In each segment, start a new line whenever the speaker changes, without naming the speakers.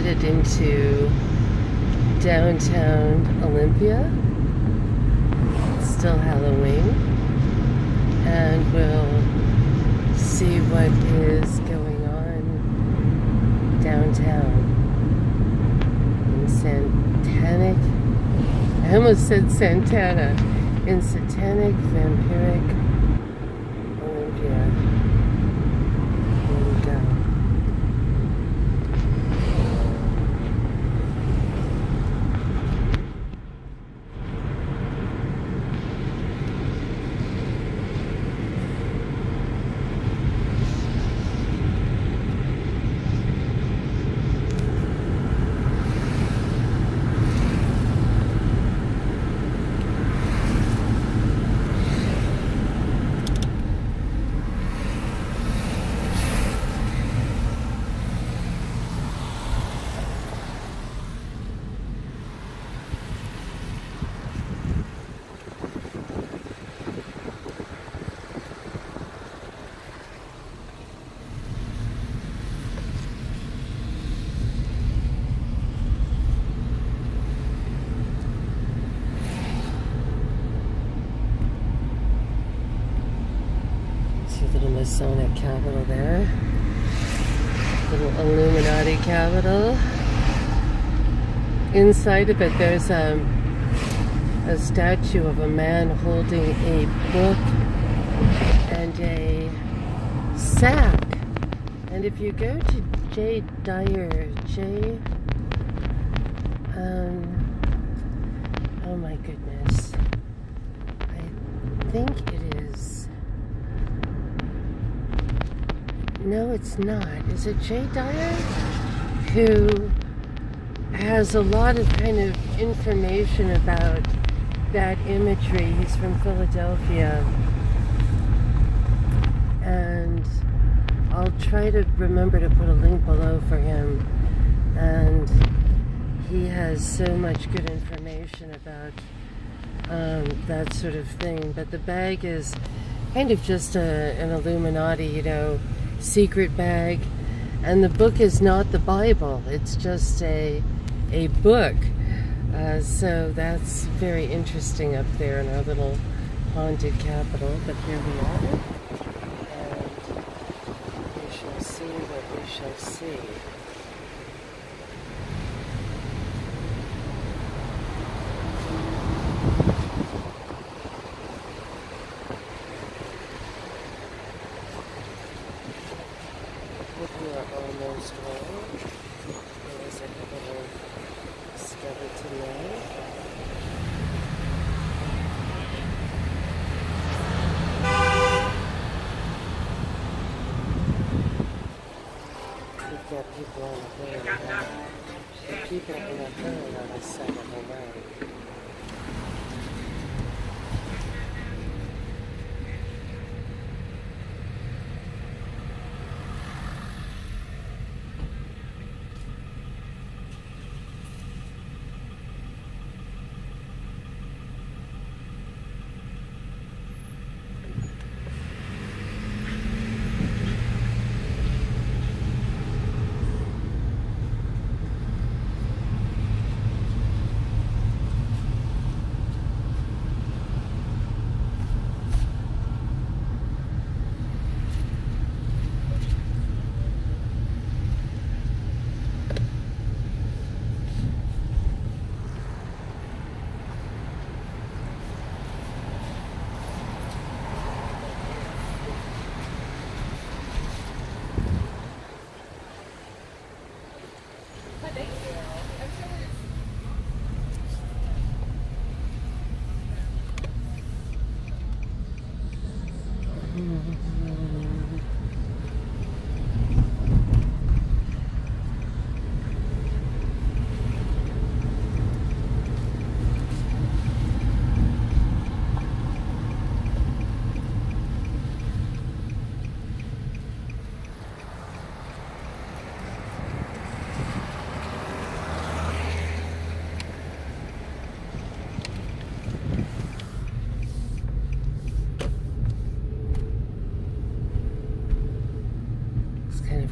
headed into downtown Olympia. It's still Halloween, and we'll see what is going on downtown in Satanic. I almost said Santana. In Satanic Vampiric Olympia. Here we go. Little Masonic capital there. Little Illuminati capital. Inside of it there's a statue of a man holding a book and a sack. And if you go to J. Dyer, oh my goodness. I think it is. No, it's not. Is it Jay Dyer? Who has a lot of kind of information about that imagery. He's from Philadelphia. And I'll try to remember to put a link below for him. And he has so much good information about that sort of thing. But the bag is kind of just an Illuminati, you know, secret bag, and the book is not the Bible, it's just a book, so that's very interesting up there in our little haunted capital. But here we are, and we shall see what we shall see. We are almost home. There's a couple of skeleton there. We've got people on the hill now. The people on the hill on the side of the road.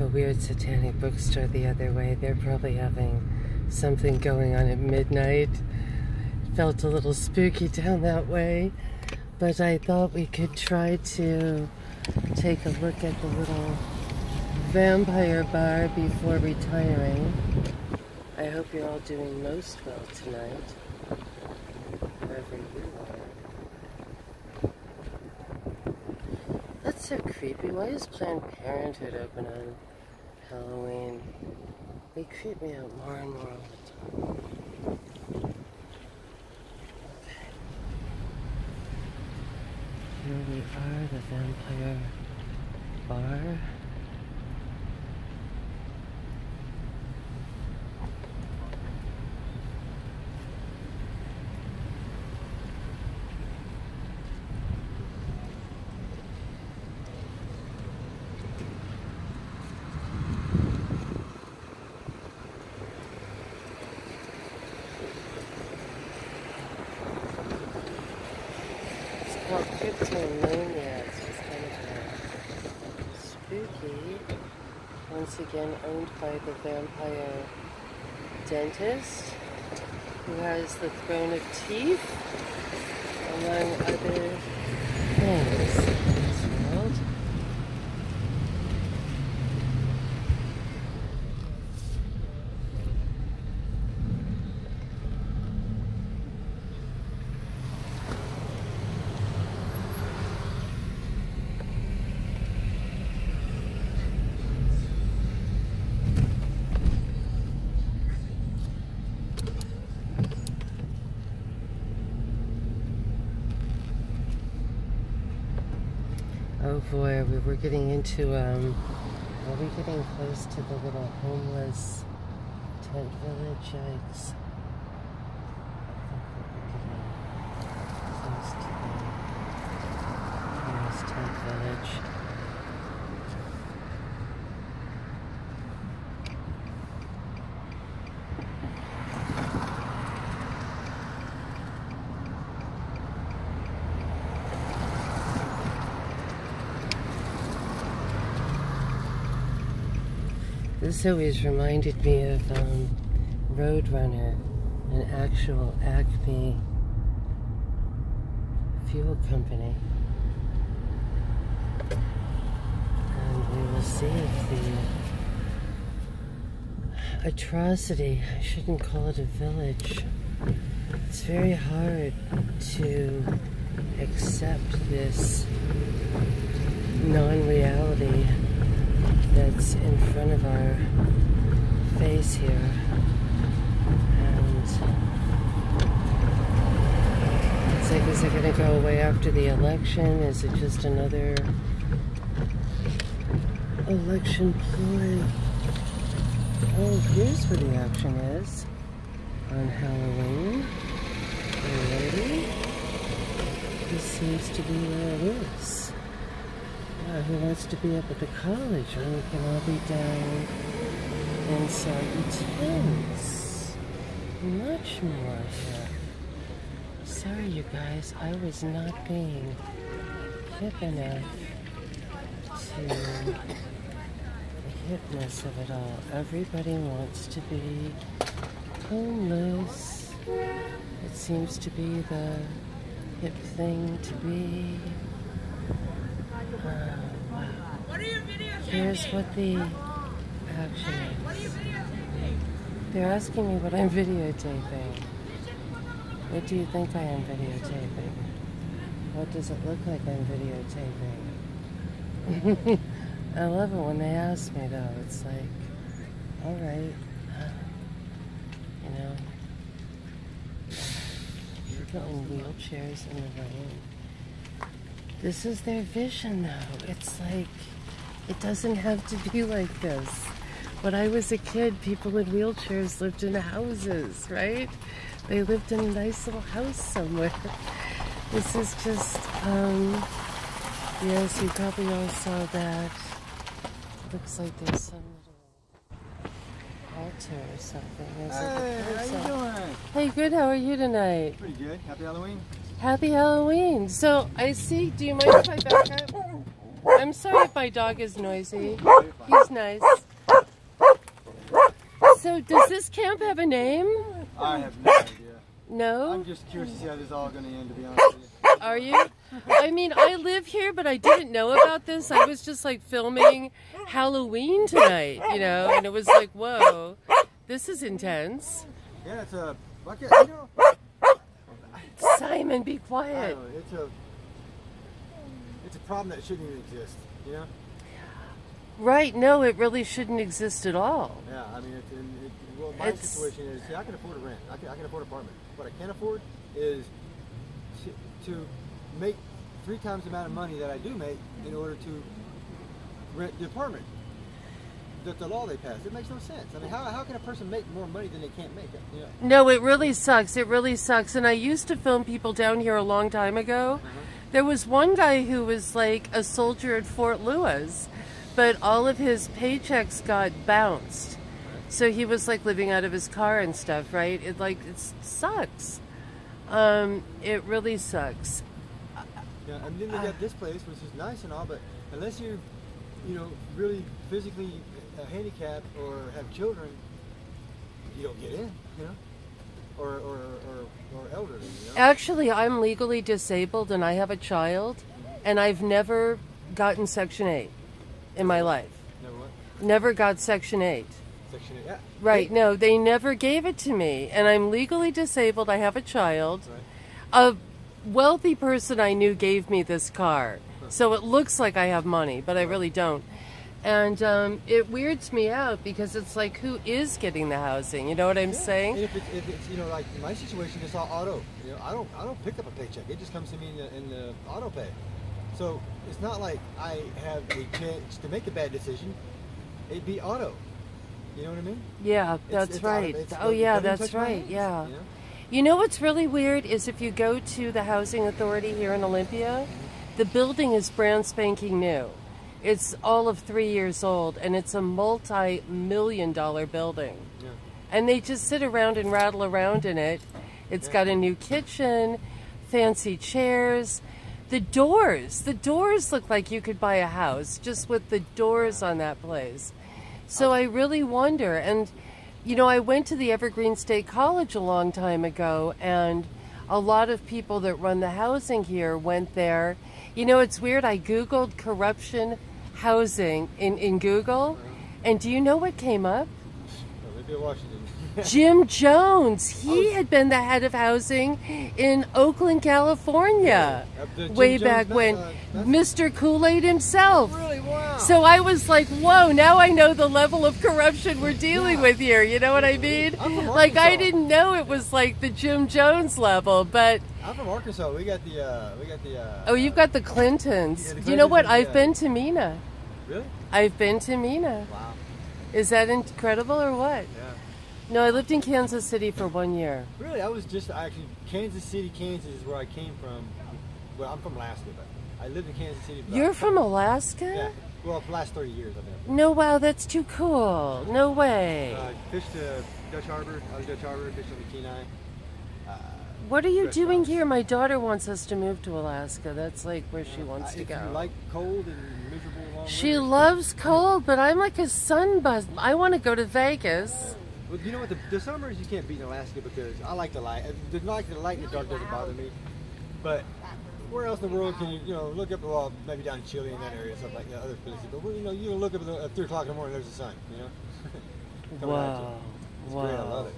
a weird satanic bookstore the other way. They're probably having something going on at midnight. Felt a little spooky down that way, but I thought we could try to take a look at the little vampire bar before retiring. I hope you're all doing most well tonight, wherever you are. That's so creepy. Why is Planned Parenthood open on Halloween? They creep me out more and more all the time. Okay. Here we are, the vampire bar. Well, 15 Maniacs was kind of spooky. Once again owned by the vampire dentist, who has the throne of teeth, among other things in this world. Oh boy, we were getting into, are we getting close to the little homeless tent village? Yikes. I think we're getting close to the homeless tent village. This always reminded me of Roadrunner, an actual Acme fuel company. And we will see if the atrocity, I shouldn't call it a village, it's very hard to accept this non-reality that's in front of our face here, and it's like, is it going to go away after the election? Is it just another election ploy? Oh, here's where the action is on Halloween. Alrighty. This seems to be where it is. Who wants to be up at the college when we can all be down inside the tents? Much more here. Sorry, you guys, I was not being hip enough to the hipness of it all. Everybody wants to be homeless. It seems to be the hip thing to be. Wow. Here's what the action is. They're asking me what I'm videotaping. What do you think I am videotaping? What does it look like I'm videotaping? I love it when they ask me though. It's like, alright, you know, people in wheelchairs in the rain. This is their vision though. It's like, it doesn't have to be like this. When I was a kid, people in wheelchairs lived in houses, right? They lived in a nice little house somewhere. This is just, yes, you probably all saw that. Looks like there's some little altar or something.
Hey, how you doing?
Hey, good, how are you tonight?
Pretty good. Happy Halloween.
Happy Halloween. So, I see, do you mind if I back up? I'm sorry if my dog is noisy. He's nice. So, does this camp have a name?
I have no idea.
No?
I'm just curious to see how this is all going to end, to be honest with you.
Are you? I mean, I live here, but I didn't know about this. I was just like filming Halloween tonight, you know, and it was like, whoa, this is intense.
Yeah, it's a bucket, you know.
Simon, be
I
quiet.
know, it's a problem that shouldn't even exist, you know?
Right, no, it really shouldn't exist at all.
Yeah, I mean, well, my situation is, see, I can afford a rent. I can afford an apartment. What I can't afford is to make 3 times the amount of money that I do make in order to rent the apartment. The law they passed, it makes no sense. I mean, how can a person make more money than they can't make it? You know?
No, it really sucks. It really sucks. And I used to film people down here a long time ago. There was one guy who was like a soldier at Fort Lewis, but all of his paychecks got bounced. So he was like living out of his car and stuff, right? It sucks. It really sucks.
Yeah, and then they got this place, which is nice and all, but unless you're, you know, really physically handicapped or have children, you don't get in, you know, or elderly. You know?
Actually, I'm legally disabled and I have a child, and I've never gotten Section 8 in my life.
Never what?
Never got Section 8.
Section 8, yeah.
Right, no, they never gave it to me, and I'm legally disabled. I have a child.
Right.
A wealthy person I knew gave me this car, so it looks like I have money, but I really don't. And it weirds me out because it's like, who is getting the housing? You know what I'm saying?
And if it's you know, like my situation, it's all auto. You know, I don't pick up a paycheck. It just comes to me in the auto pay. So it's not like I have a chance to make a bad decision. It'd be auto. You know what I mean?
Yeah, that's right. Oh yeah, that's right. Yeah.
You know?
You know what's really weird is if you go to the housing authority here in Olympia, the building is brand spanking new. It's all of 3 years old, and it's a multi-million-dollar building.
Yeah.
And they just sit around and rattle around in it. It's got a new kitchen, fancy chairs. The doors look like you could buy a house just with the doors on that place. So I really wonder, and you know, I went to the Evergreen State College a long time ago, and a lot of people that run the housing here went there. You know, it's weird, I Googled corruption housing in Google, and do you know what came up?
Olympia, Washington.
Jim Jones. He had been the head of housing in Oakland, California, way back when. Mr. Kool-Aid himself.
Really? Wow.
So I was like, whoa, now I know the level of corruption we're dealing with here. You know what I mean? Like, I didn't know it was like the Jim Jones level, but...
I'm from Arkansas. We got the
oh, you've got the Clintons.
Yeah, the
Do you know what?
Clintons,
I've been to Mena.
Really?
I've been to Mena.
Wow.
Is that incredible or what?
Yeah.
No, I lived in Kansas City for 1 year.
Really? I was just actually, Kansas City, Kansas is where I came from. Well, I'm from Alaska, but I lived in Kansas City.
You're from Alaska?
Yeah. Well, for the last 30 years I've been.
No, wow, that's too cool. No way.
Fished Dutch Harbor, out of Dutch Harbor, fished on the Kenai.
What are you doing here? My daughter wants us to move to Alaska. That's like where she wants to go.
If you like cold and miserable long
She
winters,
loves cold, but I'm like a sunbuzz. I want to go to Vegas.
Well, you know what? The summers you can't beat in Alaska because I like the light. The light in the dark doesn't bother me. But where else in the world can you know, look up, well, maybe down in Chile and that area, stuff like that, other places. But you know, you look up at 3 o'clock in the morning, there's the sun. You know. Coming at you.
Whoa.
It's great. I love it.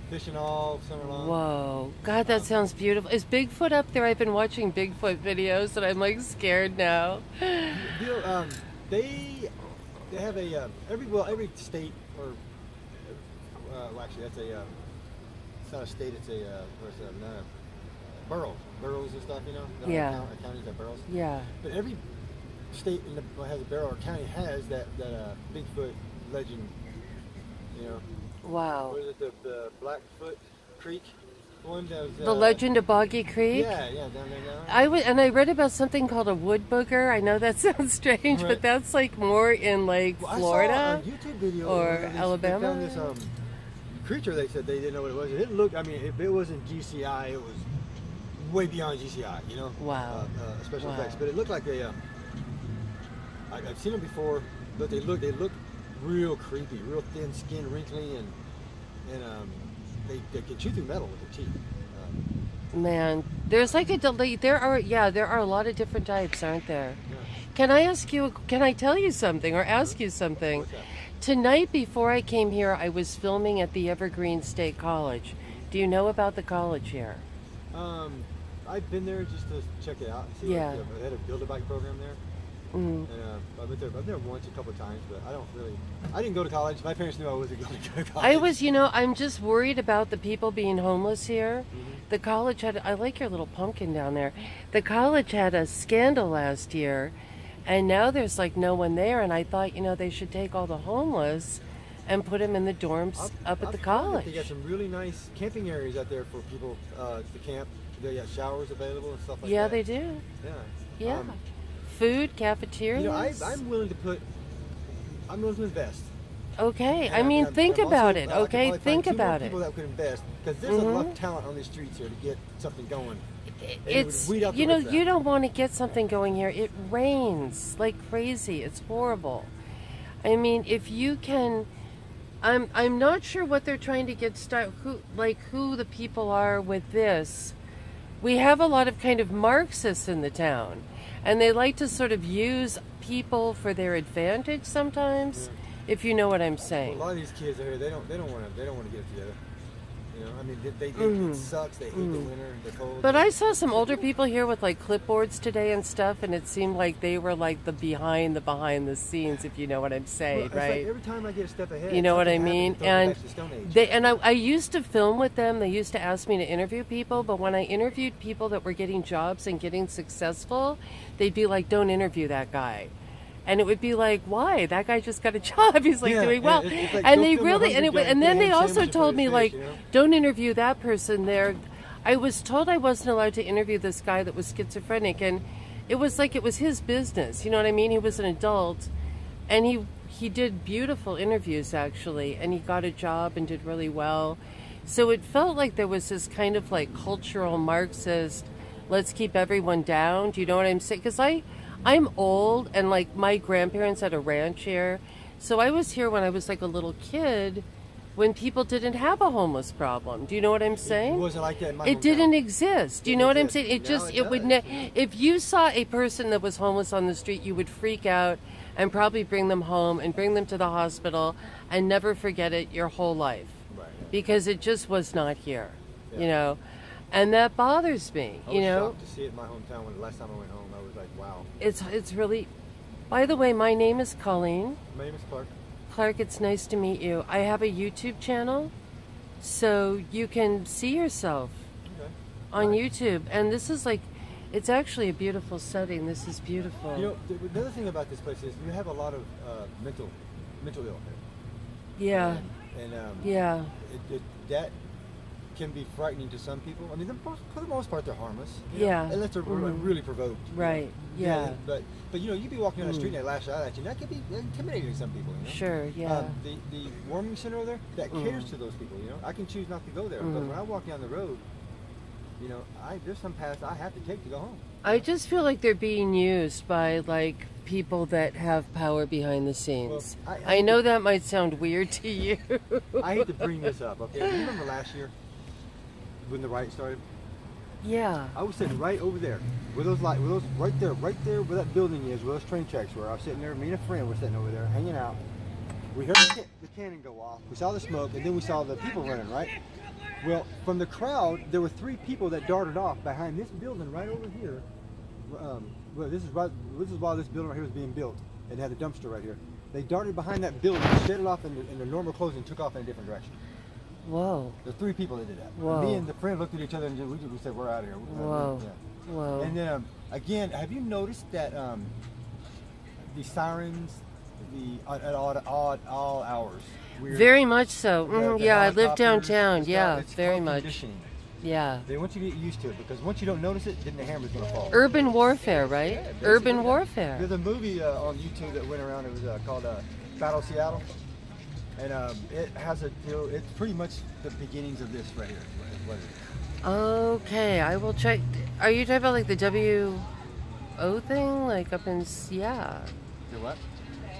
Fishing all summer long.
Whoa. God, that sounds beautiful. Is Bigfoot up there? I've been watching Bigfoot videos and I'm like scared now.
You know, they have a every state or well, actually that's a it's not a state, it's a boroughs and stuff, you know.
Yeah.
Counties have boroughs.
Yeah.
But every state has a borough or county has that Bigfoot legend, you know.
Wow.
What is it, the Blackfoot Creek one? That was,
The Legend of Boggy Creek?
Yeah, down there now.
I read about something called a wood booger. I know that sounds strange,
Right.
but that's like more in like Florida
I saw a YouTube video
or
where
Alabama.
They found this creature. They said they didn't know what it was. It looked. I mean, if it wasn't GCI, it was way beyond GCI. You know.
Wow.
Special
Wow.
effects, but it looked like a I've seen them before, but they look real creepy, real thin skin, wrinkly, and they can chew through metal with their teeth.
Man, there's like a delay. There are a lot of different types, aren't there?
Yeah.
Can I ask you? Can I tell you something or ask you something?
What's that?
Tonight, before I came here, I was filming at the Evergreen State College. Do you know about the college here?
I've been there just to check it out. See,
Yeah.
they had a build-a-bike program there.
Mm.
And I've been there once, a couple of times, but I didn't go to college. My parents knew I wasn't going to go to college.
I was, I'm just worried about the people being homeless here.
Mm-hmm.
The college I like your little pumpkin down there. The college had a scandal last year, and now there's like no one there, and I thought, they should take all the homeless and put them in the dorms up at the college.
They got some really nice camping areas out there for people to camp. They got showers available and stuff like that.
Yeah, they do.
Yeah.
Yeah. Food, cafeterias.
I'm willing to invest.
Okay,
And
think
I'm
about
also-
it.
I could
Okay,
probably
think
find two more
about it.
people that could invest, because there's enough talent on these streets here to get something going.
It's
weed out the
you
riffraff.
don't want to get something going here. It rains like crazy. It's horrible. I mean, if you can, I'm not sure what they're trying to get started. Who the people are with this. We have a lot of kind of Marxists in the town, and they like to sort of use people for their advantage sometimes.
Yeah.
If you know what I'm saying.
A lot of these kids out here, they don't want to get it together. I mean, it sucks. They hate the winter, the cold.
But I saw some older people here with like clipboards today and stuff, and it seemed like they were like the behind the scenes, if you know what I'm saying,
Well, it's
right?
like every time I get a step ahead,
You know what I
something
mean?
happens, it throws me back to the Stone Age.
I used to film with them. They used to ask me to interview people, but when I interviewed people that were getting jobs and getting successful, they'd be like, "Don't interview that guy." And it would be like, why? That guy just got a job. He's like doing well.
It's like,
And
don't
they
film
really,
a hungry
and
guy
then they
putting
also
sandwich in
told
front
me
of
like,
his face,
don't interview that person there. I was told I wasn't allowed to interview this guy that was schizophrenic, and it was like it was his business. You know what I mean? He was an adult, and he did beautiful interviews actually, and he got a job and did really well. So it felt like there was this kind of like cultural Marxist, let's keep everyone down. Do you know what I'm saying? Because I'm old, and like my grandparents had a ranch here, so I was here when I was like a little kid, when people didn't have a homeless problem. Do you know what I'm saying?
It wasn't like that in my
It
hometown.
didn't exist. Do you know what I'm saying? It
Now
just,
it
it would,
does.
if you saw a person that was homeless on the street, you would freak out and probably bring them home and bring them to the hospital and never forget it your whole life.
Right.
Because it just was not here,
Yeah.
And that bothers me,
I was shocked to see it in my hometown when the last time I went home. I was like, wow.
It's really, by the way, my name is Colleen.
My name is Clark.
Clark, it's nice to meet you. I have a YouTube channel, so you can see yourself
Okay.
on YouTube. And this is like, it's actually a beautiful setting. This is beautiful.
You know, the other thing about this place is you have a lot of mental ill here.
Yeah,
And
yeah.
that can be frightening to some people. I mean, for the most part, they're harmless.
Yeah.
Unless they're really provoked.
Right, yeah.
But you'd be walking down the street and they lash out at you. And that can be intimidating to some people.
Sure, yeah.
The warming center over there, that caters to those people. I can choose not to go there. But when I walk down the road, there's some paths I have to take to go home.
I just feel like they're being used by like people that have power behind the scenes.
Well,
I know that might sound weird to you.
I hate to bring this up. Okay, do you remember last year when the riot started?
Yeah.
I was sitting right over there, where those right there where that building is, where those train tracks were. I was sitting there. Me and a friend were sitting over there, hanging out. We heard the cannon go off. We saw the smoke, and then we saw the people running. Right. Well, from the crowd, there were 3 people that darted off behind this building right over here. Well, this is while this building right here was being built, and had a dumpster right here. They darted behind that building, shed it off in their normal clothes, and took off in a different direction.
Whoa.
There's 3 people that did that.
Whoa.
Me and the friend looked at each other and we said, "We're out of here."
Whoa.
Yeah.
Whoa.
And then again, have you noticed that the sirens, at all hours? Weird.
Very much so.
The
Yeah, I live
helicopters,
downtown.
it's
Yeah,
it's
very
called
much.
conditioning.
Yeah.
They want you to get used to it, because once you don't notice it, then the hammer's going to fall.
Urban warfare, right?
Yeah, basically,
Urban
yeah.
warfare.
There's a movie on YouTube that went around. It was called Battle Seattle, and it has it's pretty much the beginnings of this right here. Is what it is.
Okay, I will check. Are you talking about like the WO thing, like up in? Yeah.
Do what?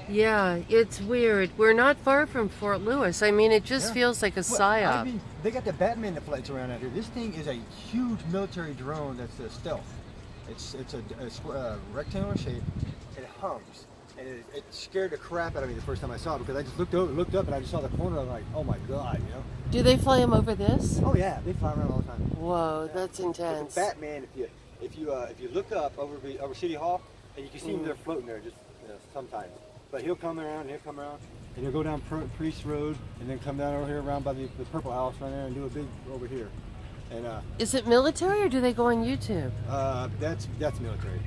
Yeah, it's weird. We're not far from Fort Lewis. I mean, it just feels like a psyop.
I mean, they got the Batman that flies around out here. This thing is a huge military drone that's a stealth. It's a rectangular shape. It hums. And it scared the crap out of me the first time I saw it because I just looked up and I just saw the corner. I'm like, oh my god, you know.
Do they fly them over this?
Oh yeah, they fly around all the time.
Whoa, that's intense.
But the Batman, if you look up over City Hall, and you can see him there floating there just sometimes. But he'll come around, and he'll go down Priest Road, and then come down over here around by the Purple House right there, and do a big over here. And
is it military or do they go on YouTube?
That's military.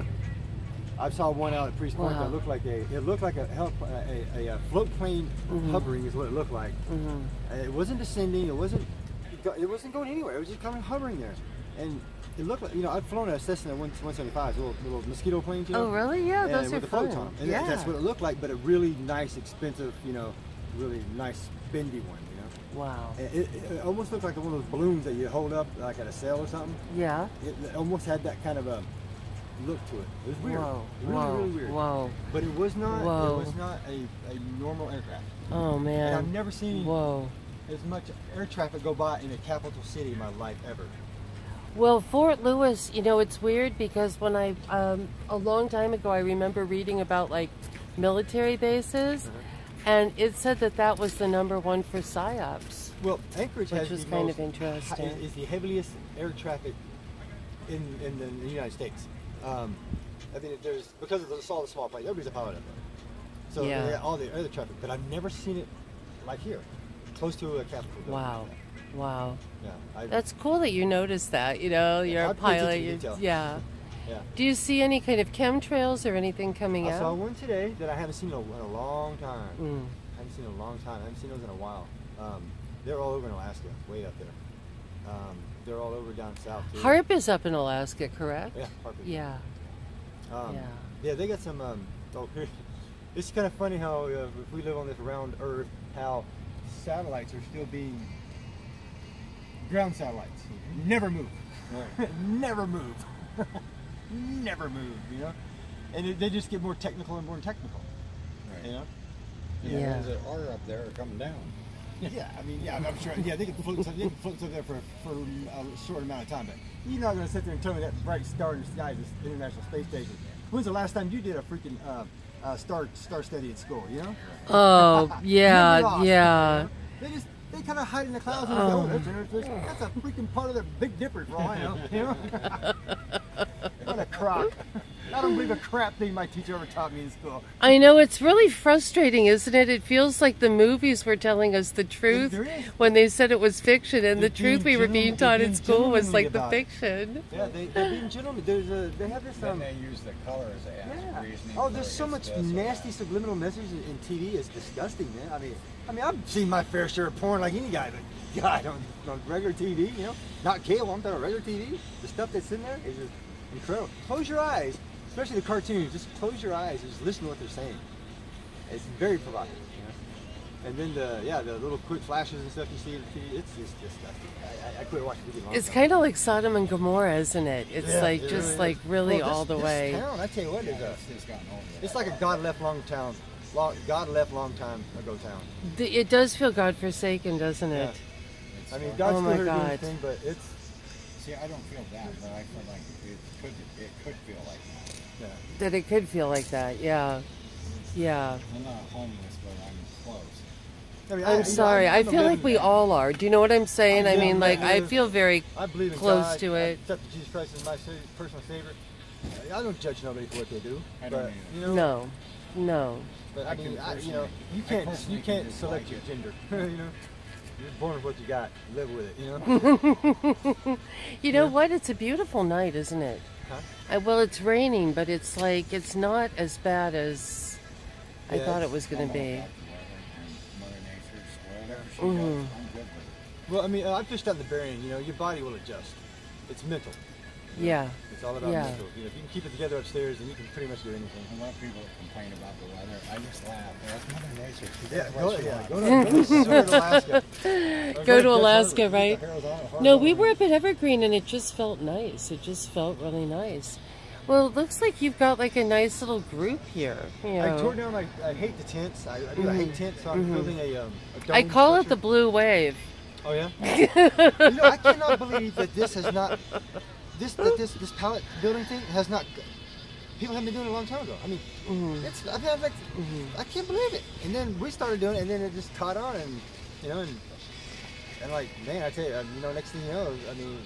I saw one out at Priest Point that looked like a float plane hovering is what it looked like. It wasn't descending. It wasn't going anywhere. It was just kind of hovering there, and it looked like, you know, I've flown a Cessna 175, little mosquito planes, you know.
Oh really? Yeah, those are fun.
And that's what it looked like, but a really nice, expensive, you know, really nice, bendy one, you know.
Wow.
It almost looked like one of those balloons that you hold up like at a sale or something.
Yeah.
It almost had that kind of a look to it. It was weird.
Whoa.
Really weird.
Whoa.
But it was not. It was not a normal aircraft.
Oh man.
And I've never seen
as
much air traffic go by in a capital city in my life ever.
Well, Fort Lewis, you know, it's weird because when I, a long time ago, I remember reading about like military bases, and it said that that was the *1 for psyops.
Well, Anchorage
which was kind of interesting.
Is the heaviest air traffic in the United States. I mean, there's because of all the small planes. Everybody's a pilot up there, so yeah, all the other traffic. But I've never seen it like here, close to a capital building.
Wow. Wow.
Yeah,
that's cool that you noticed that. You know, you're a pilot. Yeah. Do you see any kind of chemtrails or anything coming out?
I saw one today that I haven't seen in a long time. I haven't seen in a long time. I haven't seen those in a while. They're all over in Alaska, way up there. They're all over down south too.
Harp is up in Alaska, correct?
Yeah, Harp is.
Yeah.
Yeah, they got some. It's kind of funny how if we live on this round Earth, how satellites are still being ground satellites. Never move. Never move. Never move. You know, and they just get more technical and more technical.
Right.
You know.
Yeah. Those that are up there are coming down.
Yeah, I mean, yeah, I'm sure. Yeah, they can float up there for a short amount of time, but you're not going to sit there and tell me that bright star in the sky is the International Space Station. When's the last time you did a freaking star study at school? You know?
Oh, yeah, yeah.
You know? They kind of hide in the clouds and that's a freaking part of the Big Dipper for all I know. You know? What a crock. I don't believe a crap thing my teacher ever taught me in school.
I know, it's really frustrating, isn't it? It feels like the movies were telling us the truth when they said it was fiction, and the truth we were being taught in school was like the fiction.
Yeah, they're being gentlemen. They have this.
Then they use the color as a reasoning.
Oh, there's so much nasty subliminal message in TV. It's disgusting, man. I mean, I've seen my fair share of porn like any guy, but God, on regular TV, you know, not cable. I'm talking about regular TV. The stuff that's in there is just incredible. Close your eyes. Especially the cartoons, just close your eyes and just listen to what they're saying. It's very provocative, you know. And then the little quick flashes and stuff you see, it's just disgusting. I quit watching TV.
It's kind of like Sodom and Gomorrah, isn't it? It's really all the way.
This town, I tell you what, it's like a God left long time ago town.
It does feel God-forsaken, doesn't it?
Yeah. I mean, God's still here doing his thing, but it's.
See, I don't feel that, but I feel like it could feel like that.
Yeah.
That it could feel like that, yeah. Yeah.
I'm not homeless, but I'm close.
I mean,
I'm sorry. I feel like we all are. Do you know what I'm saying? I mean, like, I feel very close to it.
I accept Jesus Christ as my personal savior. I don't judge nobody for what they do.
I don't either.
You know,
no.
But I mean, you know, you can't select your gender. You know, you're born with what you got. Live with it. You know.
You know what? It's a beautiful night, isn't it?
Huh?
Well, it's raining, but it's like it's not as bad as I thought it was going to be.
Well, I mean, I fished out the Bering. You know, your body will adjust. It's mental.
Yeah.
It's all about mental. You know, if you can keep it together upstairs, then you can pretty much do anything.
A lot of people complain about the weather. I just laugh. That's
Mother
Mother Nature.
Go to Alaska.
Go to Alaska, right? No, we were up at Evergreen, and it just felt nice. It just felt really nice. Well, it looks like you've got like a nice little group here. You know.
I tore down. I hate the tents. I hate tents. So I'm building a dome
I call
structure.
it the blue wave.
Oh yeah. You know, I cannot believe that this has not. This pallet building thing has not. People have been doing it a long time ago. I mean, it's. I mean, I was like, I can't believe it. And then we started doing it, and then it just caught on, and you know, and like, man, I tell you, you know, next thing you know, I mean,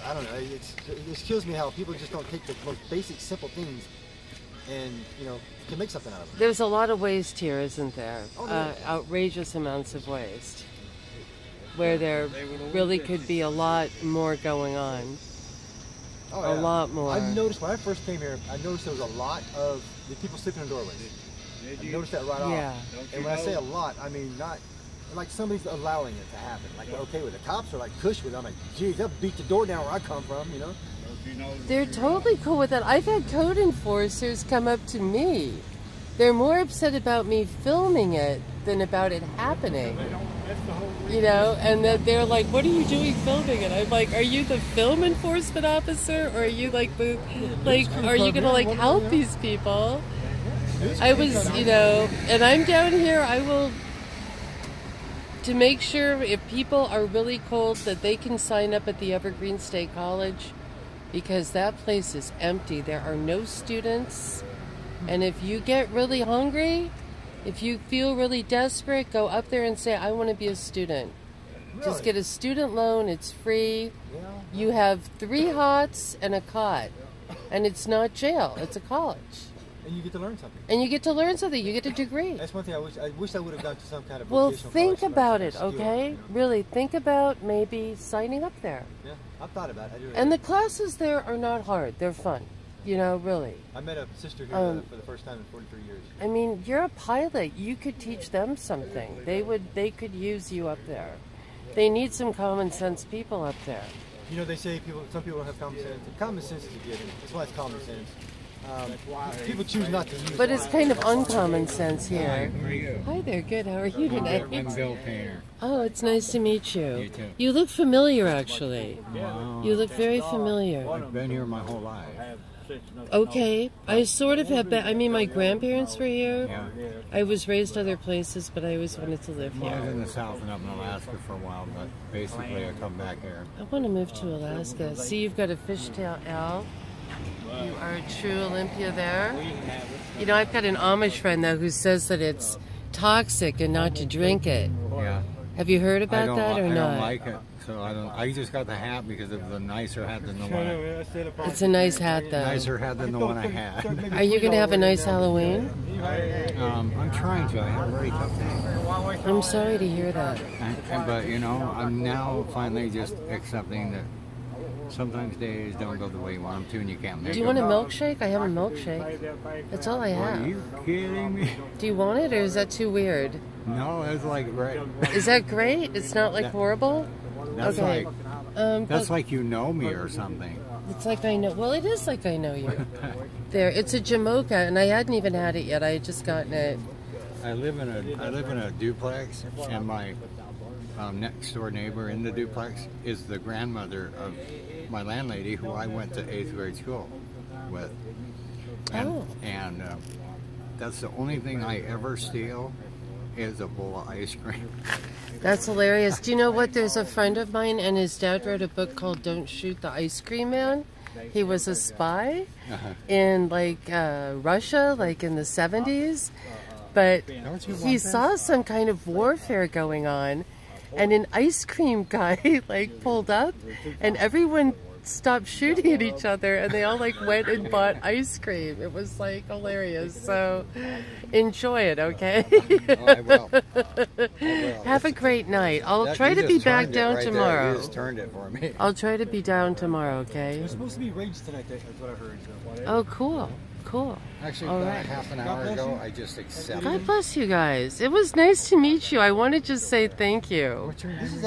I don't know. It kills me how people just don't take the most basic, simple things, and you know, can make something out of them.
There's a lot of waste here, isn't there?
Oh, yeah.
Outrageous amounts of waste, where there really could be a lot more going on.
Oh,
A lot more.
I've noticed when I first came here, I noticed there was a lot of the people sleeping in doorways. I noticed that right
Yeah.
off. And when I say a lot, I mean not like somebody's allowing it to happen. Like okay with it. The cops are like cush with it. I'm like, geez, they'll beat the door down where I come from, you know?
They're totally cool with that. I've had code enforcers come up to me. They're more upset about me filming it than about it happening. You know, and that they're like, what are you doing filming it? I'm like, are you the film enforcement officer, or are you like the, like, are you gonna like help these people? I was, you know, and I'm down here, I will, to make sure if people are really cold that they can sign up at the Evergreen State College, because that place is empty. There are no students, and if you get really hungry, if you feel really desperate, go up there and say, I want to be a student.
Really?
Just get a student loan, it's free.
Yeah.
You have 3 hots and a cot. And it's not jail, it's a college.
And you get to learn something.
And you get to learn something, you get a degree.
That's one thing I wish I would have gone to some kind of
Well,
vocational
think
college
about it,
to do
okay? Really, think about maybe signing up there.
Yeah, I've thought about it. I do.
And the classes there are not hard, they're fun. You know, really.
I met a sister here for the first time in 43 years.
I mean, you're a pilot. You could teach them something. They could use you up there. They need some common sense people up there.
You know, they say some people don't have common sense. Common sense is a given. That's why it's common sense. People choose not to use it.
But it's kind of uncommon sense here. Hi there, good. How are you today?
I'm Bill Painter.
Oh, it's nice to meet you.
You too.
You look familiar, actually.
Wow.
You look very familiar.
I've been here my whole life.
Okay, I sort of have been. I mean, my grandparents were here.
Yeah.
I was raised other places, but I always wanted to live
I was
here.
in the South and up in Alaska for a while, but basically I come back here.
I want to move to Alaska. See, you've got a fishtail owl. You are a true Olympia there. You know, I've got an Amish friend, though, who says that it's toxic and not to drink it.
Yeah.
Have you heard about that or
I
not?
don't like it. So I just got the hat because it was a nicer hat than the one
It's a nice hat, though.
nicer hat than the one I had.
Are you going to have a nice Halloween?
I'm trying to. I have a very tough day.
I'm sorry to hear that.
But you know, I'm now finally just accepting that sometimes days don't go the way you want them to, and you can't make
Do you want a
them.
milkshake? I have a milkshake. That's all I
Are
have.
you kidding me?
Do you want it, or is that too weird?
No, it's like right.
Is that great? It's not like horrible?
That's
Okay.
like that's like you know me or something.
It's like I know. Well, it is like I know you. There, it's a Jamocha, and I hadn't even had it yet. I had just gotten it.
I live in a duplex, and my next door neighbor in the duplex is the grandmother of my landlady, who I went to 8th grade school with. And that's the only thing I ever steal is a bowl of ice cream.
That's hilarious. Do you know what? There's a friend of mine, and his dad wrote a book called "Don't Shoot the Ice Cream Man." He was a spy in like Russia, like in the 70s, but he saw some kind of warfare going on, and an ice cream guy like pulled up, and everyone stopped shooting at each other, and they all like went and bought ice cream. It was like hilarious. So enjoy it, okay?
Oh, I will.
Have a great night. I'll try to be back down tomorrow.
You just turned it for me.
I'll try to be down tomorrow, okay?
It's supposed to be rage tonight, that's what I heard.
Oh, cool. Cool.
Actually,
All
about
right.
half an hour ago, I just accepted.
God bless you guys. It was nice to meet you. I want to just say thank you.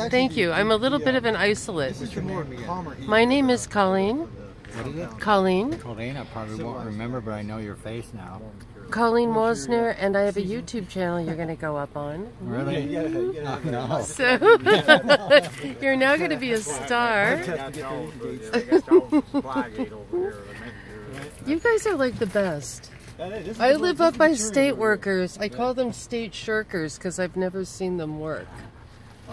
Thank you. I'm a little bit of an isolate.
This is the more calmer.
My name is Colleen.
What is it?
Colleen.
Colleen, I probably won't remember, but I know your face now.
Colleen Wasner, and I have a YouTube channel you're going to go up on.
Really? Oh, no.
So, you're now going to be a star. You guys are like the best.
This is
I
the-
live
this
up
is
by
the
state
tree.
workers. I call them state shirkers because I've never seen them work.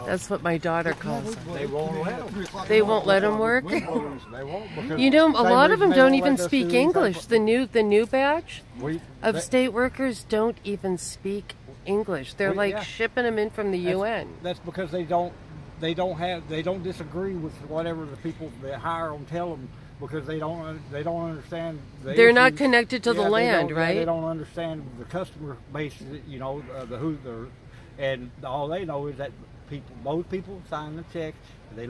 That's what my daughter calls them.
They won't let them.
They won't let them work?
They won't because
You know, a
same
lot of them
reason they
don't
won't
even
let us
speak
do these
English.
type
The new batch
We-
of
they-
state workers don't even speak English. They're like
yeah.
shipping them in from the UN.
That's because they don't disagree with whatever the people that hire them tell them because they don't understand.
They're not
issues.
connected to the
they
land,
don't-
right?
They don't understand the customer base. You know, and all they know is that most people sign the checks. They've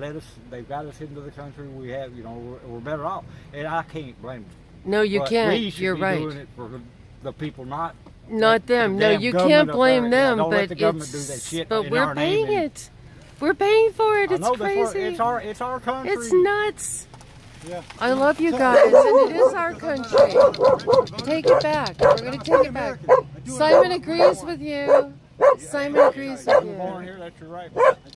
got us into the country. We have, we're better off, and I can't blame them.
No, you
But
can't.
we should
You're
be
right.
doing it for the people, not
Them.
the
No,
damn
you
government
can't
up
blame
there. Yeah,
them,
don't let
but
the government do that shit in
we're
our name
paying
and-
it. We're paying for it.
I
It's
know
crazy.
it's our country.
It's nuts.
Yeah.
I love you guys, and it is our country. Take it back. We're going to take it back. Simon agrees with you. Simon agrees with
You were born
you.
here, that's your right.